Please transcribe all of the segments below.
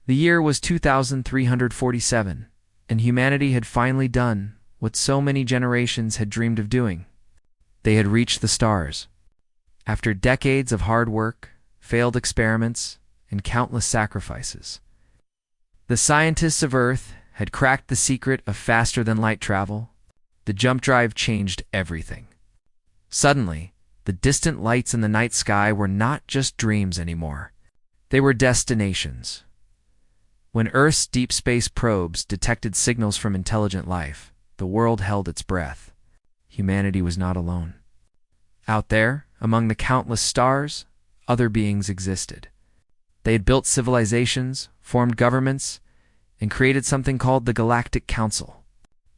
The year was 2347, and humanity had finally done what so many generations had dreamed of doing. They had reached the stars. After decades of hard work, failed experiments, and countless sacrifices, the scientists of Earth had cracked the secret of faster-than-light travel. The jump drive changed everything. Suddenly, the distant lights in the night sky were not just dreams anymore. They were destinations. When Earth's deep space probes detected signals from intelligent life, the world held its breath. Humanity was not alone. Out there, among the countless stars, other beings existed. They had built civilizations, formed governments, and created something called the Galactic Council.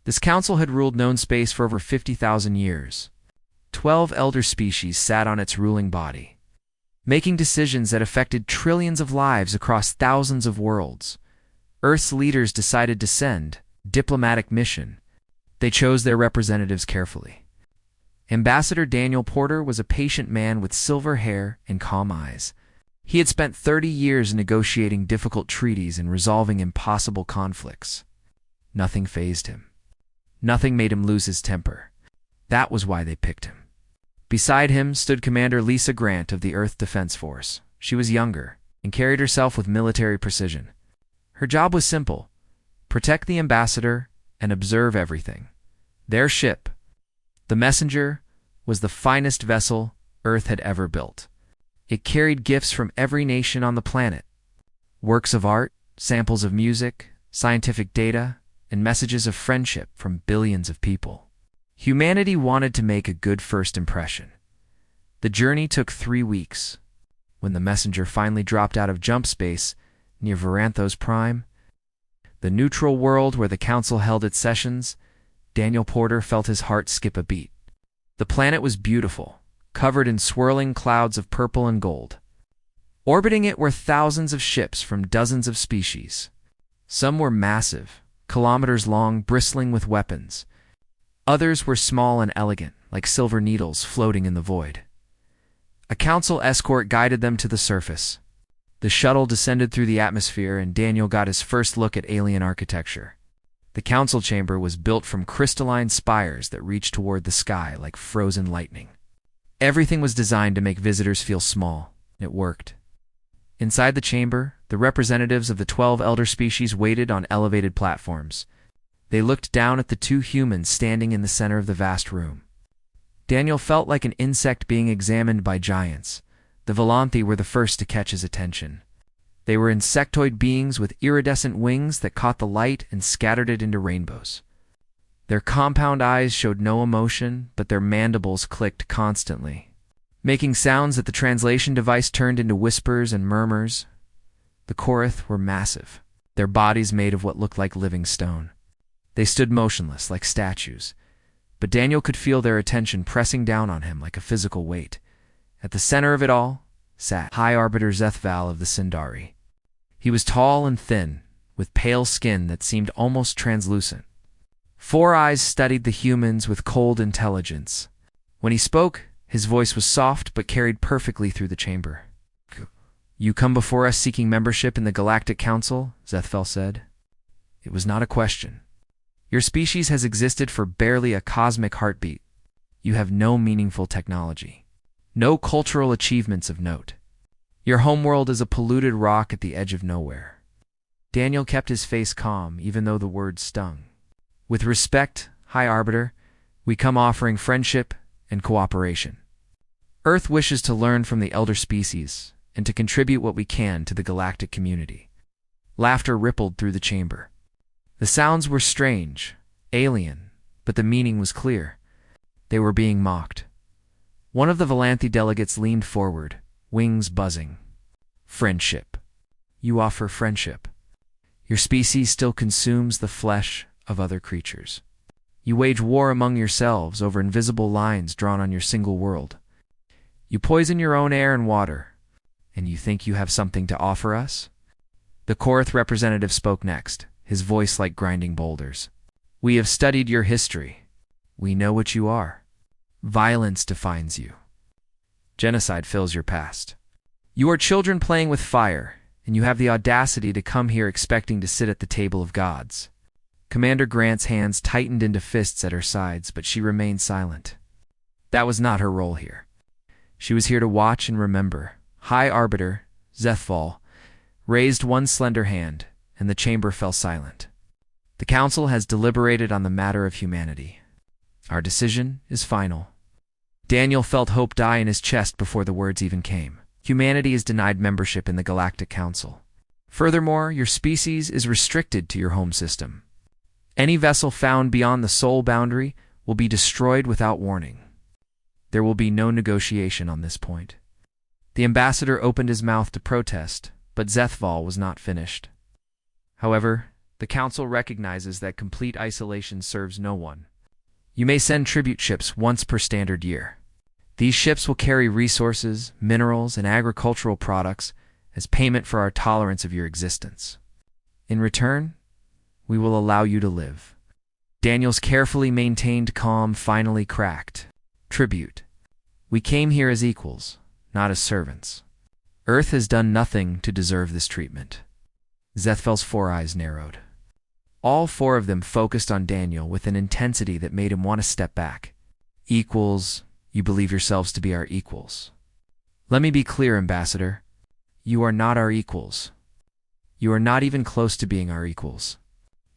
This council had ruled known space for over 50,000 years. 12 elder species sat on its ruling body, making decisions that affected trillions of lives across thousands of worlds. Earth's leaders decided to send a diplomatic mission. They chose their representatives carefully. Ambassador Daniel Porter was a patient man with silver hair and calm eyes. He had spent 30 years negotiating difficult treaties and resolving impossible conflicts. Nothing fazed him. Nothing made him lose his temper. That was why they picked him. Beside him stood Commander Lisa Grant of the Earth Defense Force. She was younger and carried herself with military precision. Her job was simple: protect the ambassador and observe everything. Their ship, the Messenger, was the finest vessel Earth had ever built. It carried gifts from every nation on the planet: works of art, samples of music, scientific data, and messages of friendship from billions of people. Humanity wanted to make a good first impression. The journey took 3 weeks. When the Messenger finally dropped out of jump space near Varanthos Prime, the neutral world where the Council held its sessions, Daniel Porter felt his heart skip a beat. The planet was beautiful, covered in swirling clouds of purple and gold. Orbiting it were thousands of ships from dozens of species. Some were massive, kilometers long, bristling with weapons. Others were small and elegant, like silver needles floating in the void. A council escort guided them to the surface. The shuttle descended through the atmosphere, and Daniel got his first look at alien architecture. The council chamber was built from crystalline spires that reached toward the sky like frozen lightning. Everything was designed to make visitors feel small. It worked. Inside the chamber, the representatives of the 12 elder species waited on elevated platforms. They looked down at the 2 humans standing in the center of the vast room. Daniel felt like an insect being examined by giants. The Volanthi were the first to catch his attention. They were insectoid beings with iridescent wings that caught the light and scattered it into rainbows. Their compound eyes showed no emotion, but their mandibles clicked constantly, making sounds that the translation device turned into whispers and murmurs. The Korath were massive, their bodies made of what looked like living stone. They stood motionless, like statues, but Daniel could feel their attention pressing down on him like a physical weight. At the center of it all sat High Arbiter Zethval of the Sindari. He was tall and thin, with pale skin that seemed almost translucent. 4 eyes studied the humans with cold intelligence. When he spoke, his voice was soft but carried perfectly through the chamber. "You come before us seeking membership in the Galactic Council," Zethval said. It was not a question. "Your species has existed for barely a cosmic heartbeat. You have no meaningful technology, no cultural achievements of note. Your homeworld is a polluted rock at the edge of nowhere." Daniel kept his face calm, even though the words stung. "With respect, High Arbiter, we come offering friendship and cooperation. Earth wishes to learn from the elder species and to contribute what we can to the galactic community." Laughter rippled through the chamber. The sounds were strange, alien, but the meaning was clear. They were being mocked. One of the Volanthi delegates leaned forward, wings buzzing. "Friendship. You offer friendship. Your species still consumes the flesh of other creatures. You wage war among yourselves over invisible lines drawn on your single world. You poison your own air and water, and you think you have something to offer us?" The Korath representative spoke next, his voice like grinding boulders. "We have studied your history. We know what you are. Violence defines you. Genocide fills your past. You are children playing with fire, and you have the audacity to come here expecting to sit at the table of gods." Commander Grant's hands tightened into fists at her sides, but she remained silent. That was not her role here. She was here to watch and remember. High Arbiter, Zethval, raised one slender hand, and the chamber fell silent. "The Council has deliberated on the matter of humanity. Our decision is final." Daniel felt hope die in his chest before the words even came. Humanity is denied membership in the Galactic Council. Furthermore, your species is restricted to your home system. Any vessel found beyond the soul boundary will be destroyed without warning. There will be no negotiation on this point. The ambassador opened his mouth to protest, but Zethval was not finished. However, the Council recognizes that complete isolation serves no one. You may send tribute ships once per standard year. These ships will carry resources, minerals, and agricultural products as payment for our tolerance of your existence. In return, we will allow you to live. Daniel's carefully maintained calm finally cracked. "Tribute. We came here as equals, not as servants. Earth has done nothing to deserve this treatment." Zethval's four eyes narrowed. All four of them focused on Daniel with an intensity that made him want to step back. "Equals, you believe yourselves to be our equals. Let me be clear, Ambassador. You are not our equals. You are not even close to being our equals.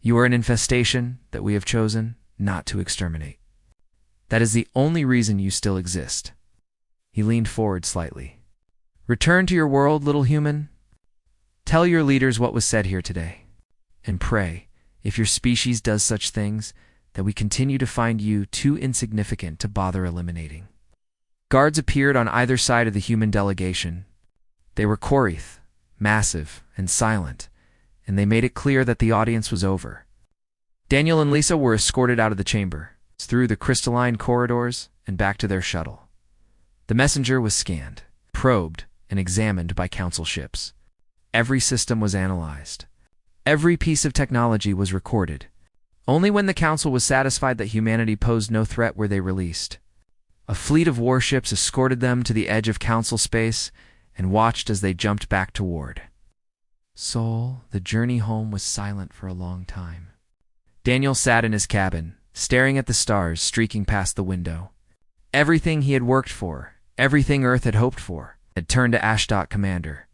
You are an infestation that we have chosen not to exterminate. That is the only reason you still exist." He leaned forward slightly. "Return to your world, little human. Tell your leaders what was said here today. And pray, if your species does such things, that we continue to find you too insignificant to bother eliminating." Guards appeared on either side of the human delegation. They were Korith, massive and silent, and they made it clear that the audience was over. Daniel and Lisa were escorted out of the chamber, through the crystalline corridors, and back to their shuttle. The messenger was scanned, probed, and examined by Council ships. Every system was analyzed. Every piece of technology was recorded. Only when the Council was satisfied that humanity posed no threat were they released. A fleet of warships escorted them to the edge of Council space and watched as they jumped back toward. Soul, the journey home was silent for a long time. Daniel sat in his cabin, staring at the stars streaking past the window. Everything he had worked for, everything Earth had hoped for, had turned to Ashdot Commander.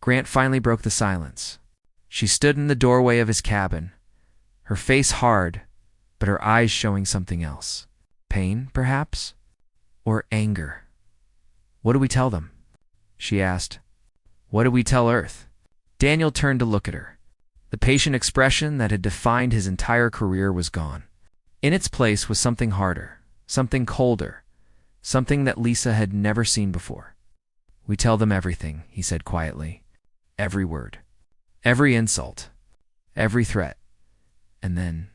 Grant finally broke the silence. She stood in the doorway of his cabin, her face hard, but her eyes showing something else. Pain, perhaps? Or anger? "What do we tell them?" she asked. "What do we tell Earth?" Daniel turned to look at her. The patient expression that had defined his entire career was gone. In its place was something harder, something colder, something that Lisa had never seen before. "We tell them everything," he said quietly. "Every word. Every insult. Every threat. And then..."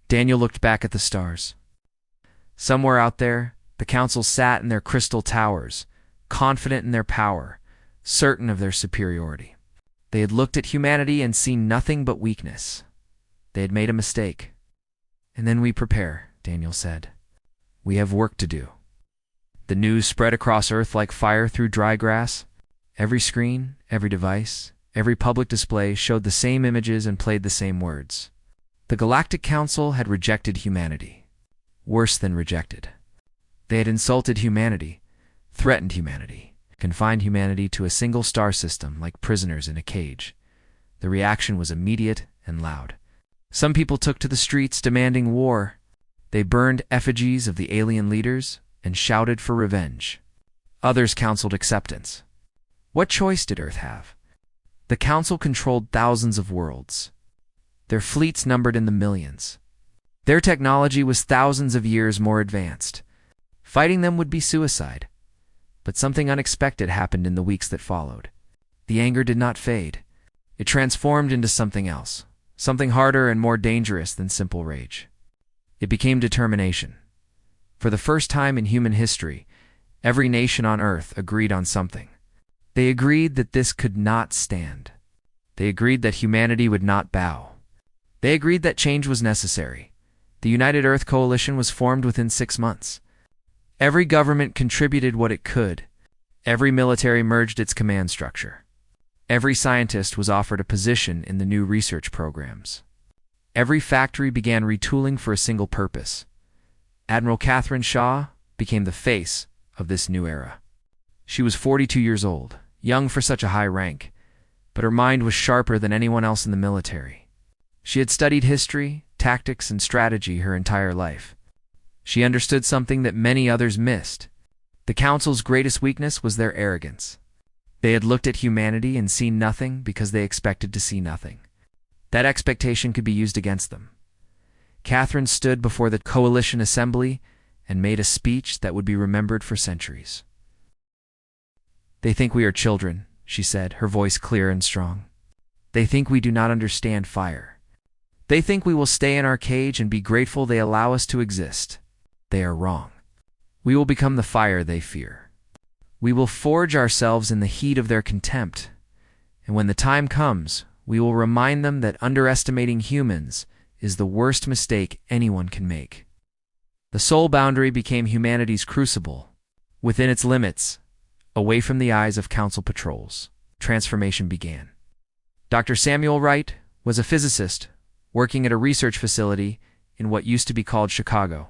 Daniel looked back at the stars. Somewhere out there, the Council sat in their crystal towers, confident in their power, certain of their superiority. They had looked at humanity and seen nothing but weakness. They had made a mistake. "And then we prepare," Daniel said. "We have work to do." The news spread across Earth like fire through dry grass. Every screen, every device, every public display showed the same images and played the same words. The Galactic Council had rejected humanity. Worse than rejected. They had insulted humanity, threatened humanity, confined humanity to a single star system like prisoners in a cage. The reaction was immediate and loud. Some people took to the streets demanding war. They burned effigies of the alien leaders and shouted for revenge. Others counseled acceptance. What choice did Earth have? The Council controlled thousands of worlds. Their fleets numbered in the millions. Their technology was thousands of years more advanced. Fighting them would be suicide. But something unexpected happened in the weeks that followed. The anger did not fade. It transformed into something else, something harder and more dangerous than simple rage. It became determination. For the first time in human history, every nation on Earth agreed on something. They agreed that this could not stand. They agreed that humanity would not bow. They agreed that change was necessary. The United Earth Coalition was formed within 6 months. Every government contributed what it could. Every military merged its command structure. Every scientist was offered a position in the new research programs. Every factory began retooling for a single purpose. Admiral Catherine Shaw became the face of this new era. She was 42 years old, young for such a high rank, but her mind was sharper than anyone else in the military. She had studied history, tactics, and strategy her entire life. She understood something that many others missed. The Council's greatest weakness was their arrogance. They had looked at humanity and seen nothing because they expected to see nothing. That expectation could be used against them. Catherine stood before the Coalition Assembly and made a speech that would be remembered for centuries. "They think we are children," she said, her voice clear and strong. "They think we do not understand fire. They think we will stay in our cage and be grateful they allow us to exist. They are wrong. We will become the fire they fear. We will forge ourselves in the heat of their contempt, and when the time comes, we will remind them that underestimating humans is the worst mistake anyone can make." The soul boundary became humanity's crucible. Within its limits, away from the eyes of Council patrols, transformation began. Dr. Samuel Wright was a physicist working at a research facility in what used to be called Chicago.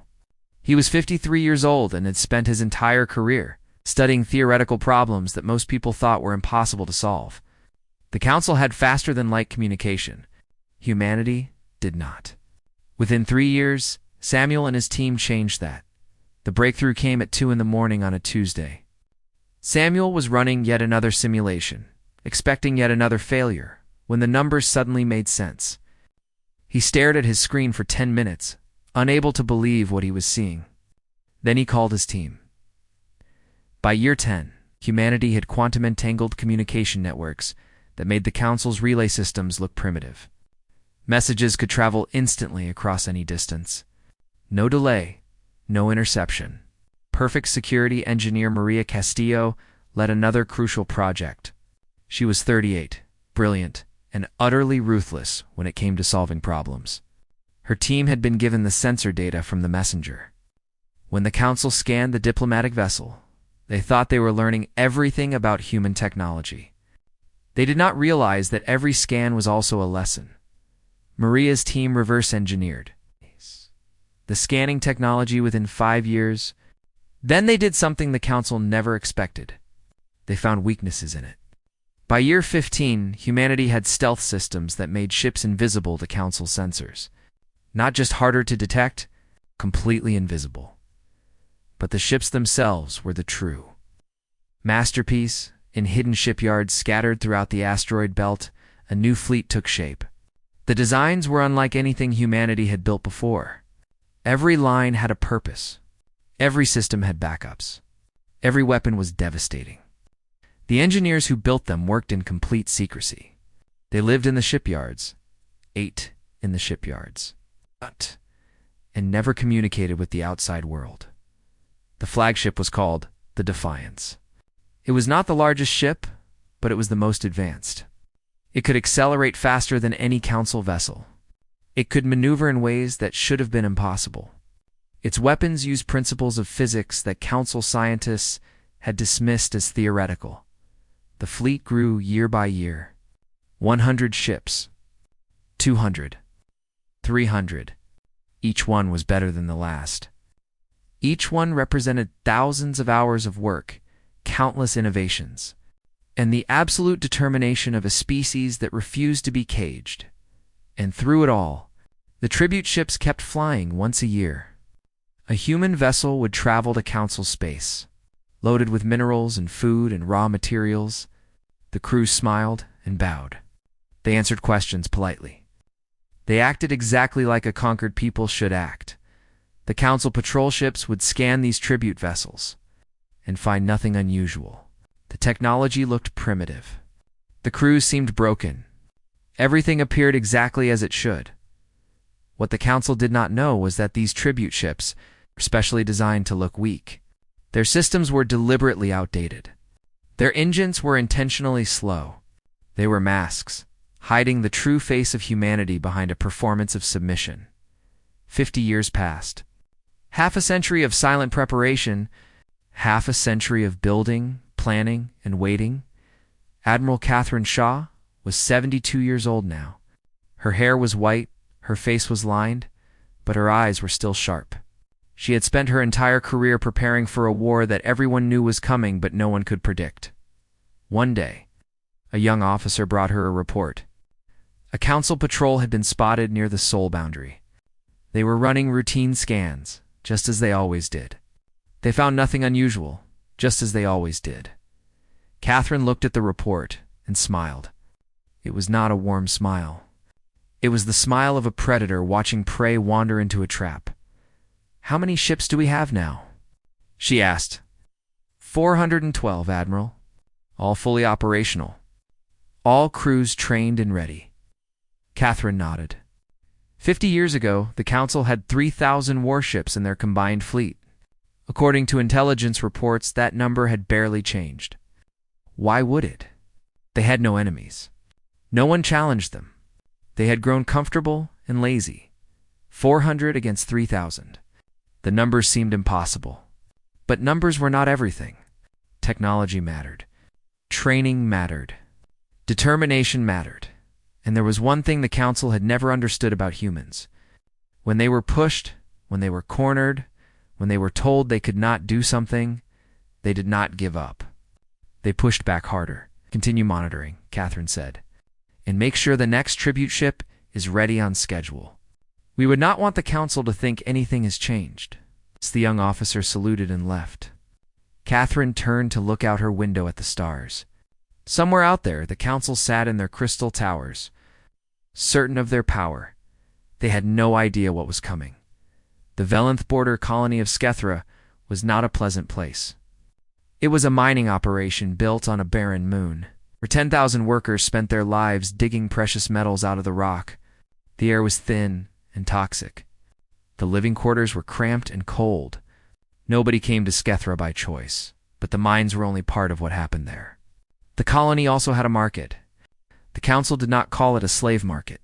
He was 53 years old and had spent his entire career studying theoretical problems that most people thought were impossible to solve. The Council had faster-than-light communication. Humanity did not. Within 3 years, Samuel and his team changed that. The breakthrough came at 2 in the morning on a Tuesday. Samuel was running yet another simulation, expecting yet another failure, when the numbers suddenly made sense. He stared at his screen for 10 minutes, unable to believe what he was seeing. Then he called his team. By year 10, humanity had quantum-entangled communication networks that made the Council's relay systems look primitive. Messages could travel instantly across any distance. No delay, no interception. Perfect security engineer Maria Castillo led another crucial project. She was 38, brilliant, and utterly ruthless when it came to solving problems. Her team had been given the sensor data from the messenger. When the Council scanned the diplomatic vessel, they thought they were learning everything about human technology. They did not realize that every scan was also a lesson. Maria's team reverse-engineered the scanning technology within 5 years. Then they did something the Council never expected. They found weaknesses in it. By year 15, humanity had stealth systems that made ships invisible to Council sensors. Not just harder to detect, completely invisible. But the ships themselves were the true masterpiece. In hidden shipyards scattered throughout the asteroid belt, a new fleet took shape. The designs were unlike anything humanity had built before. Every line had a purpose. Every system had backups. Every weapon was devastating. The engineers who built them worked in complete secrecy. They lived in the shipyards, ate in the shipyards, and never communicated with the outside world. The flagship was called the Defiance. It was not the largest ship, but it was the most advanced. It could accelerate faster than any Council vessel. It could maneuver in ways that should have been impossible. Its weapons used principles of physics that Council scientists had dismissed as theoretical. The fleet grew year by year. 100 ships, 200, 300. Each one was better than the last. Each one represented thousands of hours of work, countless innovations, and the absolute determination of a species that refused to be caged. And through it all, the tribute ships kept flying once a year. A human vessel would travel to Council space, loaded with minerals and food and raw materials. The crew smiled and bowed. They answered questions politely. They acted exactly like a conquered people should act. The Council patrol ships would scan these tribute vessels and find nothing unusual. The technology looked primitive. The crews seemed broken. Everything appeared exactly as it should. What the Council did not know was that these tribute ships were specially designed to look weak. Their systems were deliberately outdated. Their engines were intentionally slow. They were masks, hiding the true face of humanity behind a performance of submission. 50 years passed. Half a century of silent preparation, half a century of building, planning, and waiting. Admiral Catherine Shaw was 72 years old now. Her hair was white, her face was lined, but her eyes were still sharp. She had spent her entire career preparing for a war that everyone knew was coming but no one could predict. One day, a young officer brought her a report. A council patrol had been spotted near the Sol boundary. They were running routine scans, just as they always did. They found nothing unusual, just as they always did. Catherine looked at the report and smiled. It was not a warm smile. It was the smile of a predator watching prey wander into a trap. "How many ships do we have now?" she asked. 412, Admiral. All fully operational. All crews trained and ready. Catherine nodded. 50 years ago, the Council had 3,000 warships in their combined fleet. According to intelligence reports, that number had barely changed. Why would it? They had no enemies. No one challenged them. They had grown comfortable and lazy. 400 against 3,000. The numbers seemed impossible. But numbers were not everything. Technology mattered. Training mattered. Determination mattered. And there was one thing the Council had never understood about humans. When they were pushed, when they were cornered, when they were told they could not do something, they did not give up. They pushed back harder. "Continue monitoring," Catherine said, "and make sure the next tribute ship is ready on schedule. We would not want the Council to think anything has changed." The young officer saluted and left. Catherine turned to look out her window at the stars. Somewhere out there, the Council sat in their crystal towers, certain of their power. They had no idea what was coming. The Velenth border colony of Skethra was not a pleasant place. It was a mining operation built on a barren moon, where 10,000 workers spent their lives digging precious metals out of the rock. The air was thin and toxic. The living quarters were cramped and cold. Nobody came to Skethra by choice, but the mines were only part of what happened there. The colony also had a market. The Council did not call it a slave market.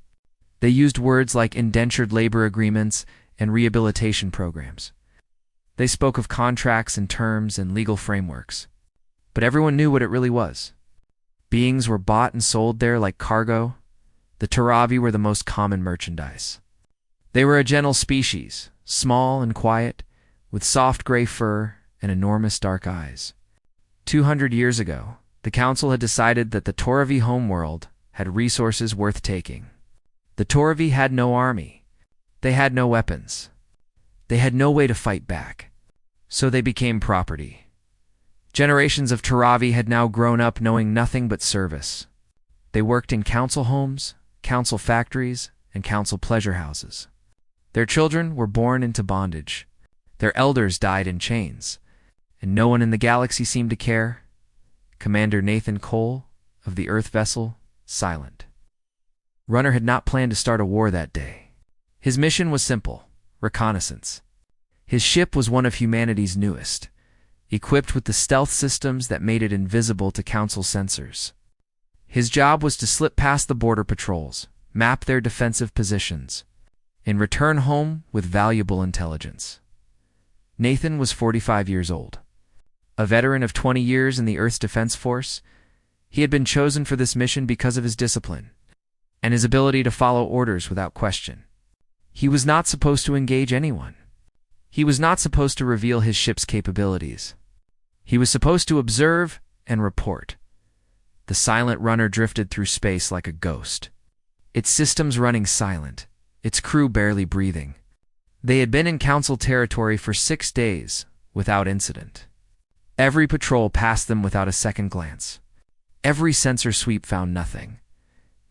They used words like indentured labor agreements and rehabilitation programs. They spoke of contracts and terms and legal frameworks. But everyone knew what it really was. Beings were bought and sold there like cargo. The Turavi were the most common merchandise. They were a gentle species, small and quiet, with soft gray fur and enormous dark eyes. 200 years ago, the Council had decided that the Turavi homeworld had resources worth taking. The Turavi had no army. They had no weapons. They had no way to fight back. So they became property. Generations of Turavi had now grown up knowing nothing but service. They worked in council homes, council factories, and council pleasure houses. Their children were born into bondage. Their elders died in chains. And no one in the galaxy seemed to care. Commander Nathan Cole, of the Earth vessel, silent. Runner had not planned to start a war that day. His mission was simple: reconnaissance. His ship was one of humanity's newest, equipped with the stealth systems that made it invisible to Council sensors. His job was to slip past the border patrols, map their defensive positions, and return home with valuable intelligence. Nathan was 45 years old. A veteran of 20 years in the Earth's Defense Force, he had been chosen for this mission because of his discipline and his ability to follow orders without question. He was not supposed to engage anyone. He was not supposed to reveal his ship's capabilities. He was supposed to observe and report. The silent runner drifted through space like a ghost, its systems running silent, its crew barely breathing. They had been in Council territory for 6 days without incident. Every patrol passed them without a second glance. Every sensor sweep found nothing.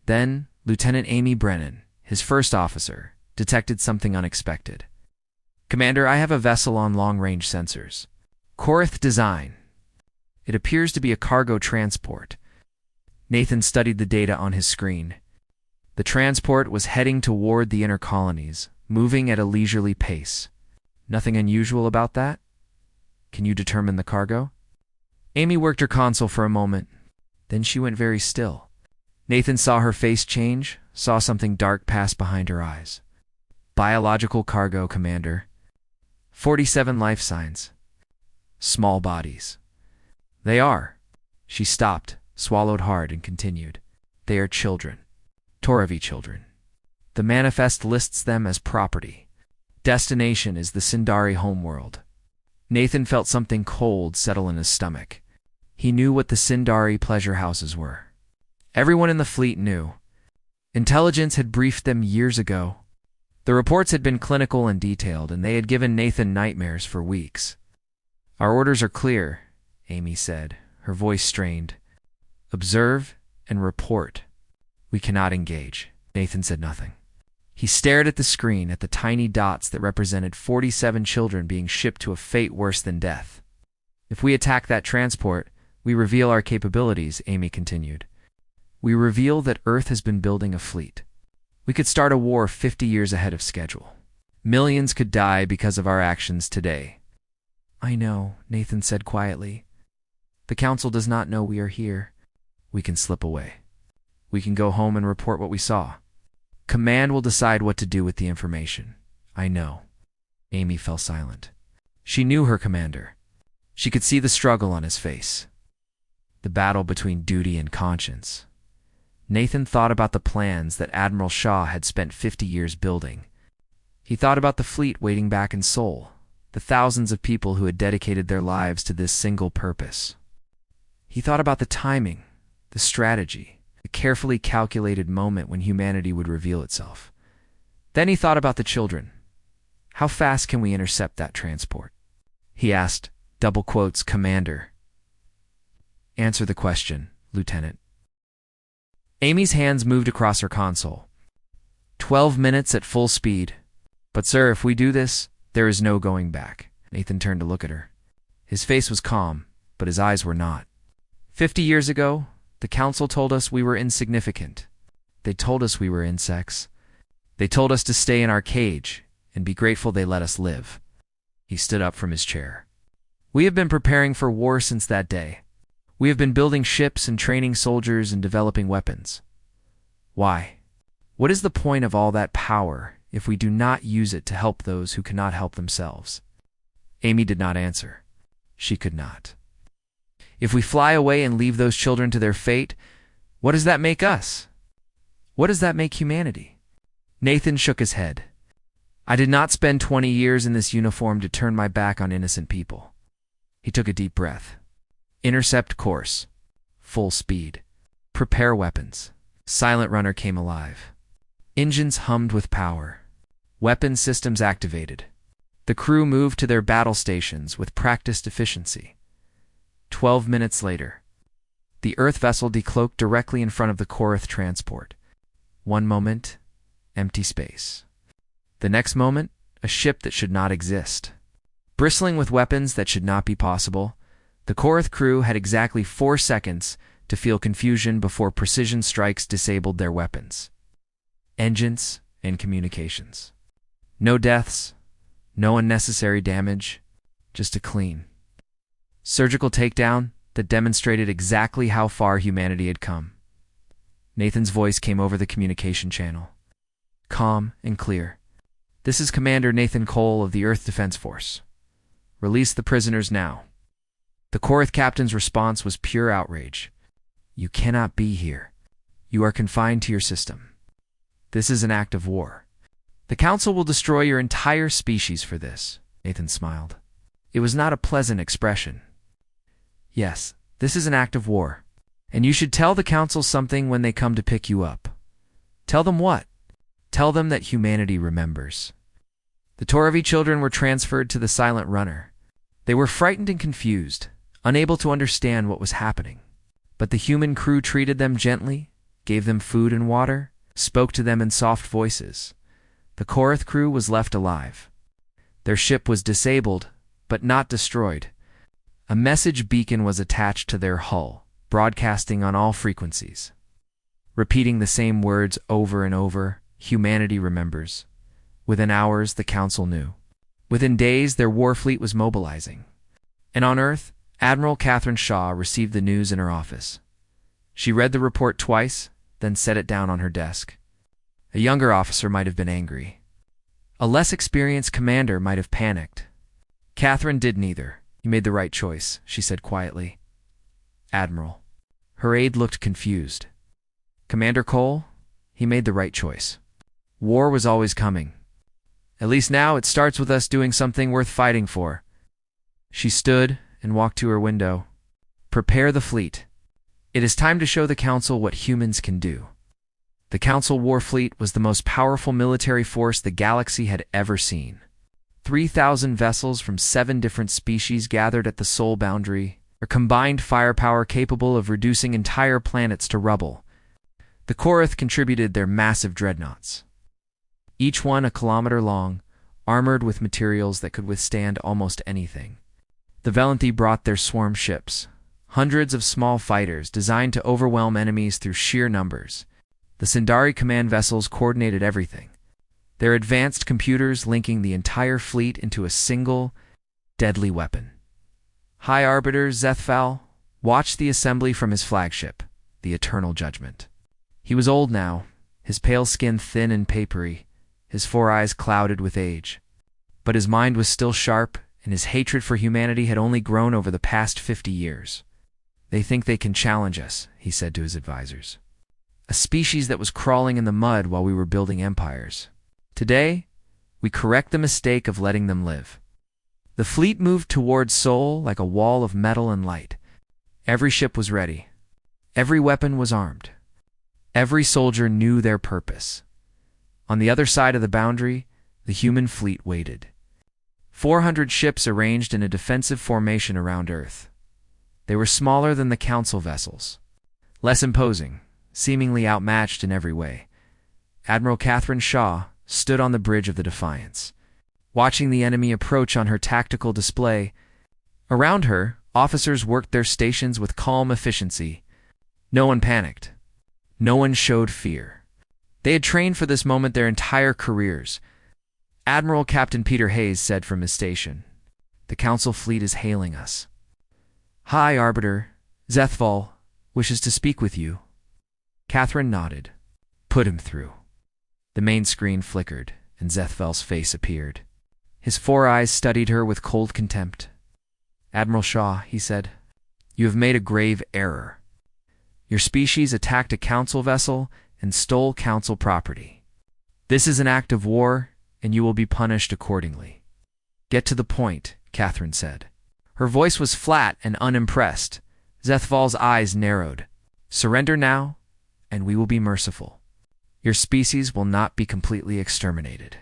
Then, Lieutenant Amy Brennan, his first officer, detected something unexpected. "Commander, I have a vessel on long-range sensors. Korath design. It appears to be a cargo transport." Nathan studied the data on his screen. The transport was heading toward the inner colonies, moving at a leisurely pace. "Nothing unusual about that? Can you determine the cargo?" Amy worked her console for a moment. Then she went very still. Nathan saw her face change, saw something dark pass behind her eyes. "Biological cargo, Commander. 47 life signs. Small bodies." "They are." She stopped, swallowed hard, and continued. They are children. Toravi children. The manifest lists them as property. Destination is the Sindari homeworld. Nathan felt something cold settle in his stomach. He knew what the Sindari pleasure houses were. Everyone in the fleet knew. Intelligence had briefed them years ago. The reports had been clinical and detailed, and they had given Nathan nightmares for weeks. Our orders are clear, Amy said, her voice strained. Observe and report. We cannot engage. Nathan said nothing. He stared at the screen, at the tiny dots that represented 47 children being shipped to a fate worse than death. If we attack that transport, we reveal our capabilities, Amy continued. We reveal that Earth has been building a fleet. We could start a war 50 years ahead of schedule. Millions could die because of our actions today. I know, Nathan said quietly. The Council does not know we are here. We can slip away. We can go home and report what we saw. Command will decide what to do with the information. I know. Amy fell silent. She knew her commander. She could see the struggle on his face. The battle between duty and conscience. Nathan thought about the plans that Admiral Shaw had spent 50 years building. He thought about the fleet waiting back in Seoul, the thousands of people who had dedicated their lives to this single purpose. He thought about the timing, the strategy, the carefully calculated moment when humanity would reveal itself. Then he thought about the children. How fast can we intercept that transport? He asked, double quotes, Commander. Answer the question, Lieutenant. Amy's hands moved across her console. 12 minutes at full speed. But sir, if we do this, there is no going back. Nathan turned to look at her. His face was calm, but his eyes were not. 50 years ago, the Council told us we were insignificant. They told us we were insects. They told us to stay in our cage and be grateful they let us live. He stood up from his chair. We have been preparing for war since that day. We have been building ships and training soldiers and developing weapons. Why? What is the point of all that power if we do not use it to help those who cannot help themselves? Amy did not answer. She could not. If we fly away and leave those children to their fate, what does that make us? What does that make humanity? Nathan shook his head. I did not spend 20 years in this uniform to turn my back on innocent people. He took a deep breath. Intercept course. Full speed. Prepare weapons. Silent Runner came alive. Engines hummed with power. Weapon systems activated. The crew moved to their battle stations with practiced efficiency. 12 minutes later, the Earth vessel decloaked directly in front of the Korath transport. One moment, empty space. The next moment, a ship that should not exist. Bristling with weapons that should not be possible, the Korath crew had exactly 4 seconds to feel confusion before precision strikes disabled their weapons, engines, and communications. No deaths, no unnecessary damage, just a clean surgical takedown that demonstrated exactly how far humanity had come. Nathan's voice came over the communication channel. Calm and clear. This is Commander Nathan Cole of the Earth Defense Force. Release the prisoners now. The Korath captain's response was pure outrage. You cannot be here. You are confined to your system. This is an act of war. The Council will destroy your entire species for this. Nathan smiled. It was not a pleasant expression. Yes, this is an act of war. And you should tell the Council something when they come to pick you up. Tell them what? Tell them that humanity remembers. The Toravi children were transferred to the Silent Runner. They were frightened and confused, unable to understand what was happening. But the human crew treated them gently, gave them food and water, spoke to them in soft voices. The Korath crew was left alive. Their ship was disabled, but not destroyed. A message beacon was attached to their hull, broadcasting on all frequencies. Repeating the same words over and over, humanity remembers. Within hours, the Council knew. Within days, their war fleet was mobilizing. And on Earth, Admiral Catherine Shaw received the news in her office. She read the report twice, then set it down on her desk. A younger officer might have been angry. A less experienced commander might have panicked. Catherine did neither. You made the right choice, she said quietly. Admiral. Her aide looked confused. Commander Cole? He made the right choice. War was always coming. At least now it starts with us doing something worth fighting for. She stood and walked to her window. Prepare the fleet. It is time to show the Council what humans can do. The Council War Fleet was the most powerful military force the galaxy had ever seen. 3,000 vessels from 7 different species gathered at the Sol boundary, a combined firepower capable of reducing entire planets to rubble. The Korath contributed their massive dreadnoughts, each one a kilometer long, armored with materials that could withstand almost anything. The Velanthi brought their swarm ships, hundreds of small fighters designed to overwhelm enemies through sheer numbers. The Sindari command vessels coordinated everything, their advanced computers linking the entire fleet into a single, deadly weapon. High Arbiter Zethval watched the assembly from his flagship, the Eternal Judgment. He was old now, his pale skin thin and papery, his 4 eyes clouded with age. But his mind was still sharp, and his hatred for humanity had only grown over the past 50 years. They think they can challenge us, he said to his advisors. A species that was crawling in the mud while we were building empires. Today, we correct the mistake of letting them live. The fleet moved towards Sol like a wall of metal and light. Every ship was ready. Every weapon was armed. Every soldier knew their purpose. On the other side of the boundary, the human fleet waited. 400 ships arranged in a defensive formation around Earth. They were smaller than the Council vessels, less imposing, seemingly outmatched in every way. Admiral Catherine Shaw stood on the bridge of the Defiance, watching the enemy approach on her tactical display. Around her, officers worked their stations with calm efficiency. No one panicked. No one showed fear. They had trained for this moment their entire careers. Admiral Captain Peter Hayes said from his station, "The Council fleet is hailing us." "High Arbiter, Zethval wishes to speak with you." Catherine nodded. "Put him through." The main screen flickered, and Zethval's face appeared. His 4 eyes studied her with cold contempt. "Admiral Shaw," he said, "you have made a grave error. Your species attacked a Council vessel and stole Council property. This is an act of war, and you will be punished accordingly." "Get to the point," Catherine said. Her voice was flat and unimpressed. Zethval's eyes narrowed. "Surrender now, and we will be merciful. Your species will not be completely exterminated.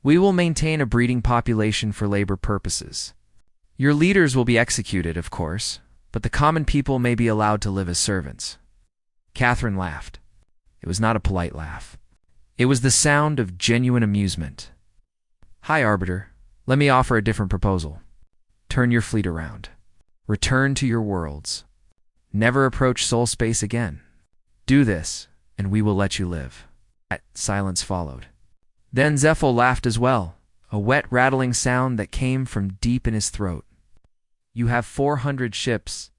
We will maintain a breeding population for labor purposes. Your leaders will be executed, of course, but the common people may be allowed to live as servants." Catherine laughed. It was not a polite laugh. It was the sound of genuine amusement. "High Arbiter, let me offer a different proposal. Turn your fleet around. Return to your worlds. Never approach Sol space again. Do this, and we will let you live." Silence followed. Then Zethval laughed as well, a wet, rattling sound that came from deep in his throat. "You have 400 ships.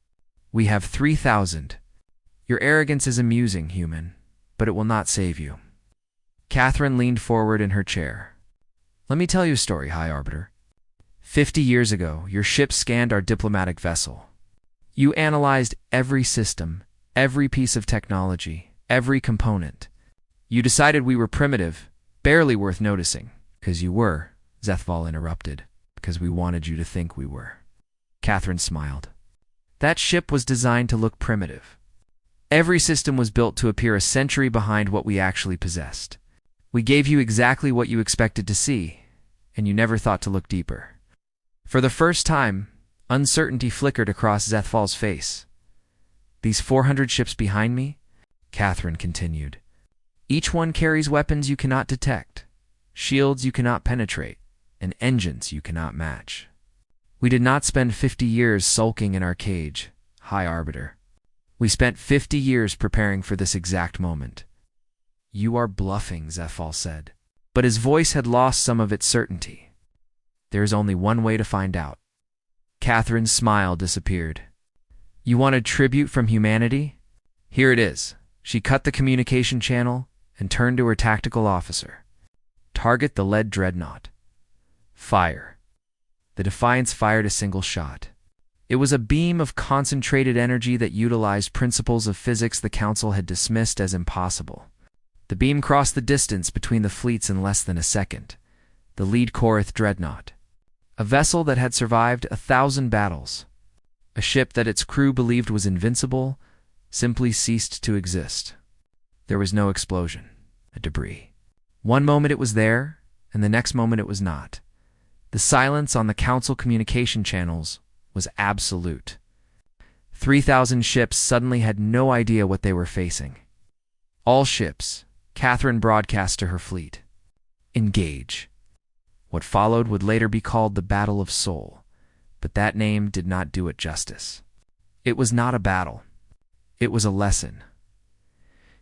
We have 3,000. Your arrogance is amusing, human, but it will not save you." Catherine leaned forward in her chair. "Let me tell you a story, High Arbiter. 50 years ago, your ship scanned our diplomatic vessel. You analyzed every system, every piece of technology, every component. You decided we were primitive, barely worth noticing, because you were," Zethval interrupted, "because we wanted you to think we were." Catherine smiled. "That ship was designed to look primitive. Every system was built to appear a century behind what we actually possessed. We gave you exactly what you expected to see, and you never thought to look deeper." For the first time, uncertainty flickered across Zethval's face. "These 400 ships behind me," Catherine continued, "each one carries weapons you cannot detect, shields you cannot penetrate, and engines you cannot match. We did not spend 50 years sulking in our cage, High Arbiter. We spent 50 years preparing for this exact moment." "You are bluffing," Zethval said, but his voice had lost some of its certainty. "There is only one way to find out." Catherine's smile disappeared. "You wanted tribute from humanity? Here it is." She cut the communication channel and turned to her tactical officer. "Target the lead dreadnought. Fire." The Defiance fired a single shot. It was a beam of concentrated energy that utilized principles of physics the Council had dismissed as impossible. The beam crossed the distance between the fleets in less than a second. The lead Korath dreadnought, a vessel that had survived 1,000 battles, a ship that its crew believed was invincible, simply ceased to exist. There was no explosion, a debris. One moment it was there, and the next moment it was not. The silence on the Council communication channels was absolute. 3,000 ships suddenly had no idea what they were facing. All ships, Catherine broadcast to her fleet. Engage. What followed would later be called the Battle of Sol, but that name did not do it justice. It was not a battle. It was a lesson.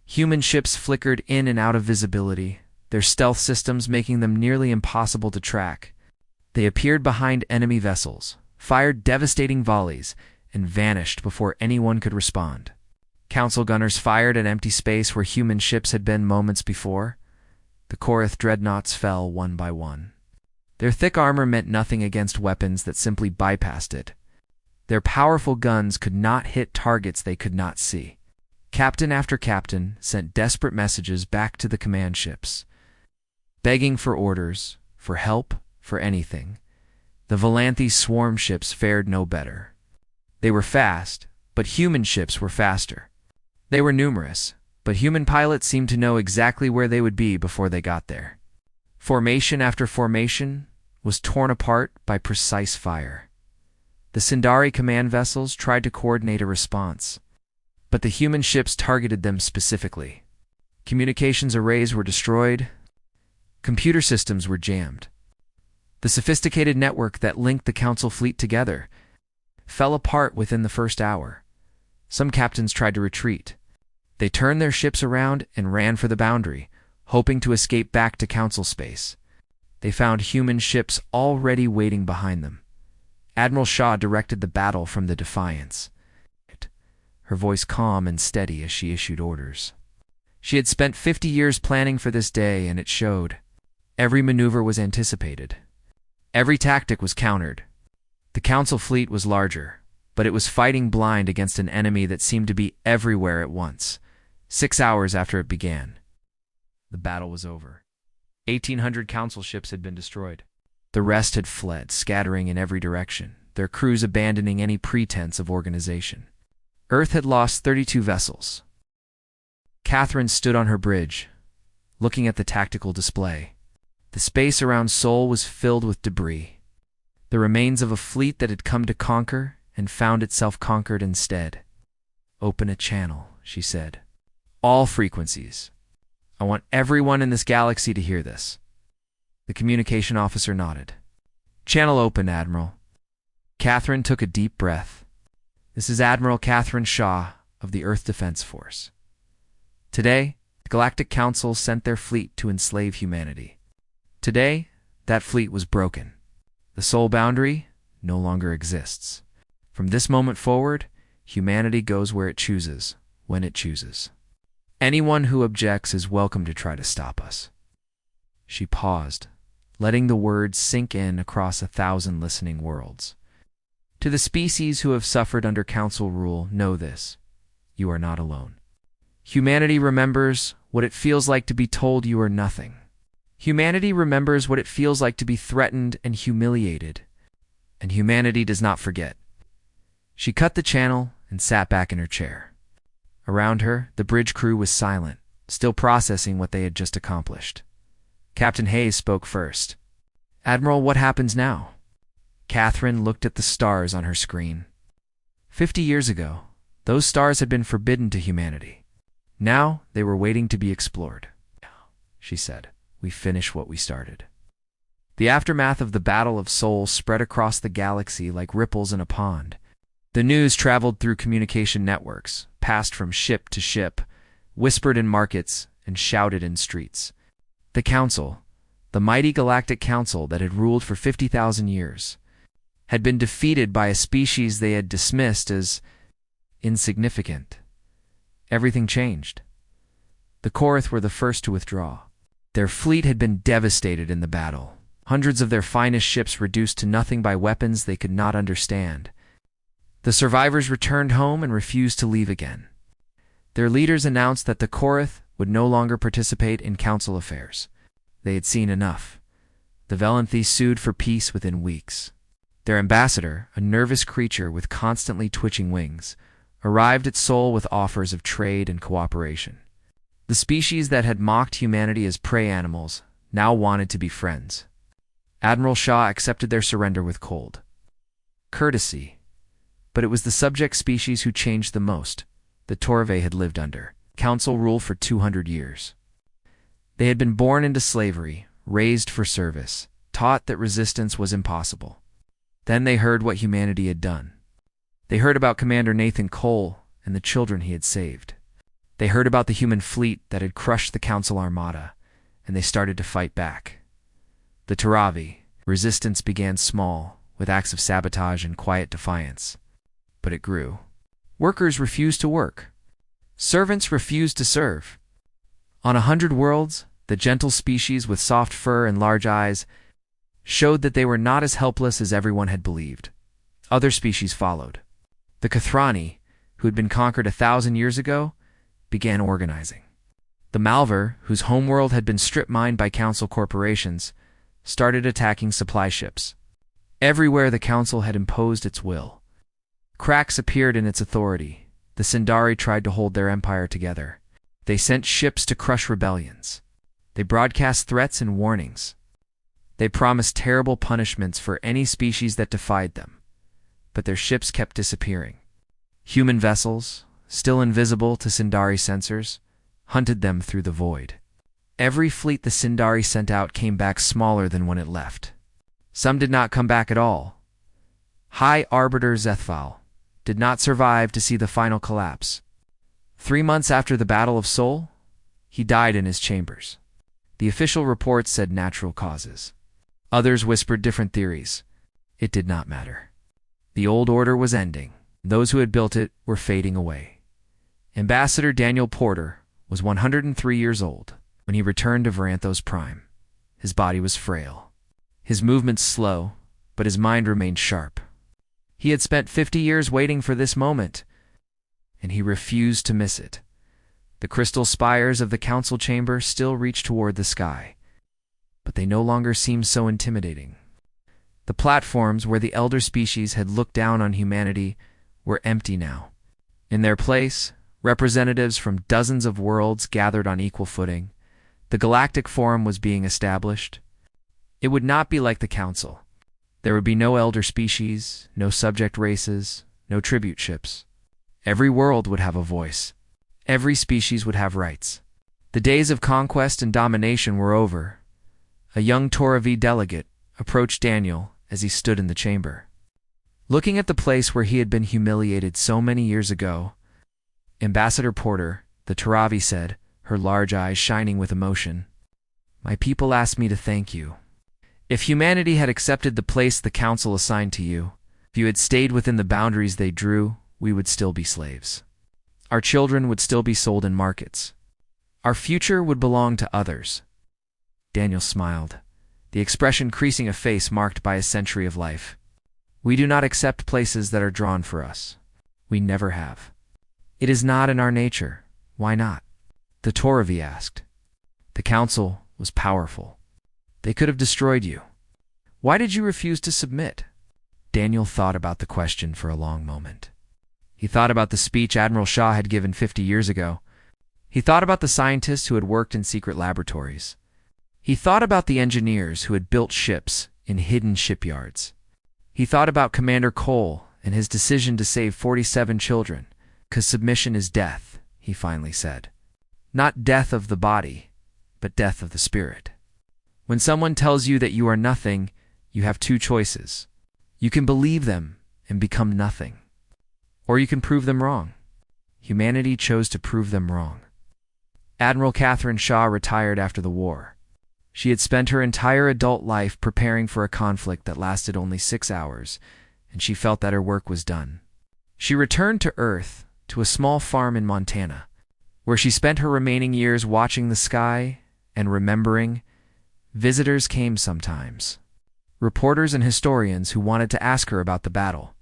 Human ships flickered in and out of visibility, their stealth systems making them nearly impossible to track. They appeared behind enemy vessels, fired devastating volleys, and vanished before anyone could respond. Council gunners fired at empty space where human ships had been moments before. The Korath dreadnoughts fell one by one. Their thick armor meant nothing against weapons that simply bypassed it. Their powerful guns could not hit targets they could not see. Captain after captain sent desperate messages back to the command ships, begging for orders, for help, for anything. The Valanthe swarm ships fared no better. They were fast, but human ships were faster. They were numerous, but human pilots seemed to know exactly where they would be before they got there. Formation after formation was torn apart by precise fire. The Sindari command vessels tried to coordinate a response, but the human ships targeted them specifically. Communications arrays were destroyed. Computer systems were jammed. The sophisticated network that linked the Council fleet together fell apart within the first hour. Some captains tried to retreat. They turned their ships around and ran for the boundary, hoping to escape back to Council space. They found human ships already waiting behind them. Admiral Shaw directed the battle from the Defiance, her voice calm and steady as she issued orders. She had spent 50 years planning for this day, and it showed. Every maneuver was anticipated. Every tactic was countered. The Council fleet was larger, but it was fighting blind against an enemy that seemed to be everywhere at once. 6 hours after it began, the battle was over. 1,800 Council ships had been destroyed. The rest had fled, scattering in every direction, their crews abandoning any pretense of organization. Earth had lost 32 vessels. Catherine stood on her bridge, looking at the tactical display. The space around Sol was filled with debris, the remains of a fleet that had come to conquer and found itself conquered instead. "Open a channel," she said. "All frequencies. I want everyone in this galaxy to hear this." The communication officer nodded. "Channel open, Admiral." Catherine took a deep breath. "This is Admiral Catherine Shaw of the Earth Defense Force. Today, the Galactic Council sent their fleet to enslave humanity. Today, that fleet was broken. The Sol boundary no longer exists. From this moment forward, humanity goes where it chooses, when it chooses. Anyone who objects is welcome to try to stop us." She paused, letting the words sink in across 1,000 listening worlds. "To the species who have suffered under Council rule, know this: you are not alone. Humanity remembers what it feels like to be told you are nothing. Humanity remembers what it feels like to be threatened and humiliated. And humanity does not forget." She cut the channel and sat back in her chair. Around her, the bridge crew was silent, still processing what they had just accomplished. Captain Hayes spoke first. "Admiral, what happens now?" Catherine looked at the stars on her screen. 50 years ago, those stars had been forbidden to humanity. Now they were waiting to be explored. She said, "We finish what we started." The aftermath of the Battle of Sol spread across the galaxy like ripples in a pond. The news traveled through communication networks, passed from ship to ship, whispered in markets, and shouted in streets. The Council, the mighty Galactic Council that had ruled for 50,000 years, had been defeated by a species they had dismissed as insignificant. Everything changed. The Korath were the first to withdraw. Their fleet had been devastated in the battle, hundreds of their finest ships reduced to nothing by weapons they could not understand. The survivors returned home and refused to leave again. Their leaders announced that the Korath would no longer participate in council affairs. They had seen enough. The Velanthi sued for peace within weeks. Their ambassador, a nervous creature with constantly twitching wings, arrived at Sol with offers of trade and cooperation. The species that had mocked humanity as prey animals now wanted to be friends. Admiral Shah accepted their surrender with cold courtesy, but it was the subject species who changed the most. The Torve had lived under council rule for 200 years. They had been born into slavery, raised for service, taught that resistance was impossible. Then they heard what humanity had done. They heard about Commander Nathan Cole and the children he had saved. They heard about the human fleet that had crushed the Council Armada, and they started to fight back. The Taravi resistance began small, with acts of sabotage and quiet defiance. But it grew. Workers refused to work. Servants refused to serve. On 100 worlds, the gentle species with soft fur and large eyes showed that they were not as helpless as everyone had believed. Other species followed. The Kathrani, who had been conquered 1,000 years ago, began organizing. The Malver, whose homeworld had been strip-mined by council corporations, started attacking supply ships. Everywhere the council had imposed its will. Cracks appeared in its authority. The Sindari tried to hold their empire together. They sent ships to crush rebellions. They broadcast threats and warnings. They promised terrible punishments for any species that defied them. But their ships kept disappearing. Human vessels, still invisible to Sindari sensors, hunted them through the void. Every fleet the Sindari sent out came back smaller than when it left. Some did not come back at all. High Arbiter Zethval did not survive to see the final collapse. 3 months after the Battle of Sol, he died in his chambers. The official reports said natural causes. Others whispered different theories. It did not matter. The old order was ending. Those who had built it were fading away. Ambassador Daniel Porter was 103 years old when he returned to Varanthos Prime. His body was frail. His movements slow, but his mind remained sharp. He had spent 50 years waiting for this moment, and he refused to miss it. The crystal spires of the council chamber still reached toward the sky, but they no longer seemed so intimidating. The platforms where the elder species had looked down on humanity were empty now. In their place, representatives from dozens of worlds gathered on equal footing. The Galactic Forum was being established. It would not be like the Council. There would be no elder species, no subject races, no tribute ships. Every world would have a voice. Every species would have rights. The days of conquest and domination were over. A young Toravi delegate approached Daniel as he stood in the chamber. Looking at the place where he had been humiliated so many years ago, Ambassador Porter, the Toravi said, her large eyes shining with emotion, "My people asked me to thank you. If humanity had accepted the place the Council assigned to you, if you had stayed within the boundaries they drew, we would still be slaves. Our children would still be sold in markets. Our future would belong to others." Daniel smiled, the expression creasing a face marked by a century of life. "We do not accept places that are drawn for us. We never have. It is not in our nature. Why not?" The Toravi asked. "The Council was powerful. They could have destroyed you. Why did you refuse to submit?" Daniel thought about the question for a long moment. He thought about the speech Admiral Shah had given 50 years ago. He thought about the scientists who had worked in secret laboratories. He thought about the engineers who had built ships in hidden shipyards. He thought about Commander Cole and his decision to save 47 children. "'Cause submission is death," he finally said. "Not death of the body, but death of the spirit." When someone tells you that you are nothing, you have two choices. You can believe them and become nothing, or you can prove them wrong. Humanity chose to prove them wrong. Admiral Catherine Shaw retired after the war. She had spent her entire adult life preparing for a conflict that lasted only 6 hours, and she felt that her work was done. She returned to Earth, to a small farm in Montana, where she spent her remaining years watching the sky and remembering. Visitors came sometimes. Reporters and historians who wanted to ask her about the battle.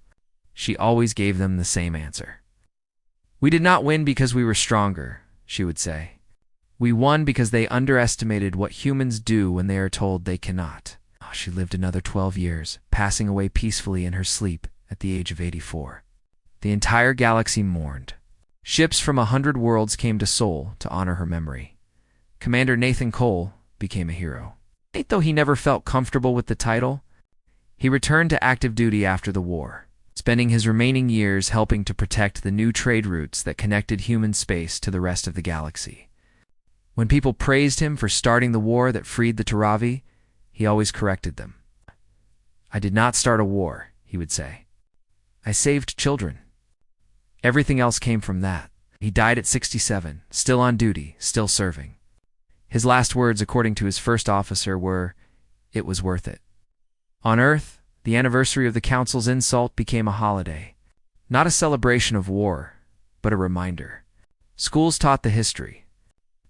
she always gave them the same answer. "We did not win because we were stronger," she would say. "We won because they underestimated what humans do when they are told they cannot." She lived another 12 years, passing away peacefully in her sleep at the age of 84. The entire galaxy mourned. Ships from 100 worlds came to Sol to honor her memory. Commander Nathan Cole became a hero. Though he never felt comfortable with the title, he returned to active duty after the war, spending his remaining years helping to protect the new trade routes that connected human space to the rest of the galaxy. When people praised him for starting the war that freed the Taravi, he always corrected them. "I did not start a war," he would say. "I saved children. Everything else came from that." He died at 67, still on duty, still serving. His last words, according to his first officer, were, "It was worth it." On Earth, the anniversary of the Council's insult became a holiday. Not a celebration of war, but a reminder. Schools taught the history.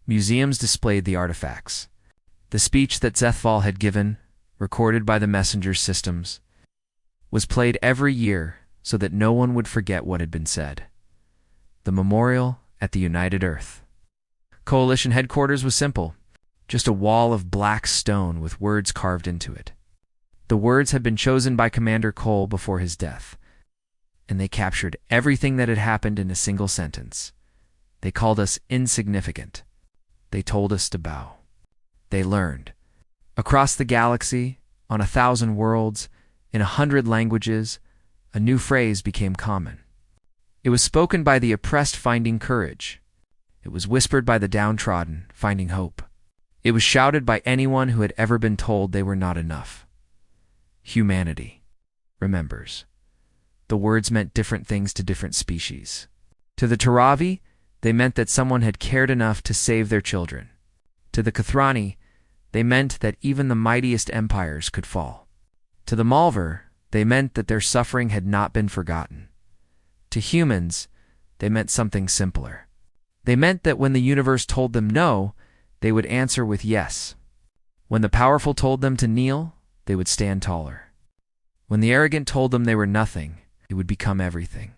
Museums displayed the artifacts. The speech that Zethval had given, recorded by the messenger systems, was played every year so that no one would forget what had been said. The memorial at the United Earth. Coalition headquarters was simple, just a wall of black stone with words carved into it. The words had been chosen by Commander Cole before his death, and they captured everything that had happened in a single sentence. They called us insignificant. They told us to bow. They learned. Across the galaxy, on 1,000 worlds, in 100 languages, a new phrase became common. It was spoken by the oppressed finding courage. It was whispered by the downtrodden, finding hope. It was shouted by anyone who had ever been told they were not enough. Humanity remembers. The words meant different things to different species. To the Taravi, they meant that someone had cared enough to save their children. To the Kathrani, they meant that even the mightiest empires could fall. To the Malver, they meant that their suffering had not been forgotten. To humans, they meant something simpler. They meant that when the universe told them no, they would answer with yes. When the powerful told them to kneel, they would stand taller. When the arrogant told them they were nothing, it would become everything.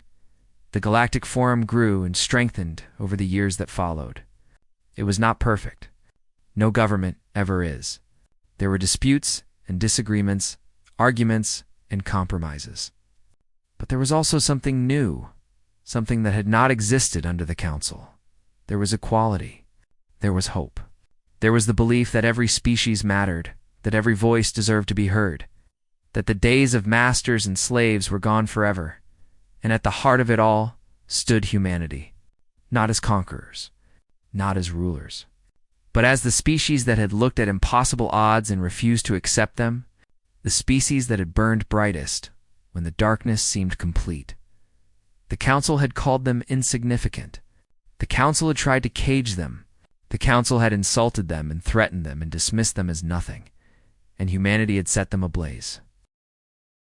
The Galactic Forum grew and strengthened over the years that followed. It was not perfect. No government ever is. There were disputes and disagreements, arguments and compromises. But there was also something new, something that had not existed under the Council. There was equality. There was hope. There was the belief that every species mattered, that every voice deserved to be heard, that the days of masters and slaves were gone forever, and at the heart of it all stood humanity, not as conquerors, not as rulers, but as the species that had looked at impossible odds and refused to accept them, the species that had burned brightest when the darkness seemed complete. The Council had called them insignificant. The Council had tried to cage them. The Council had insulted them and threatened them and dismissed them as nothing, and humanity had set them ablaze.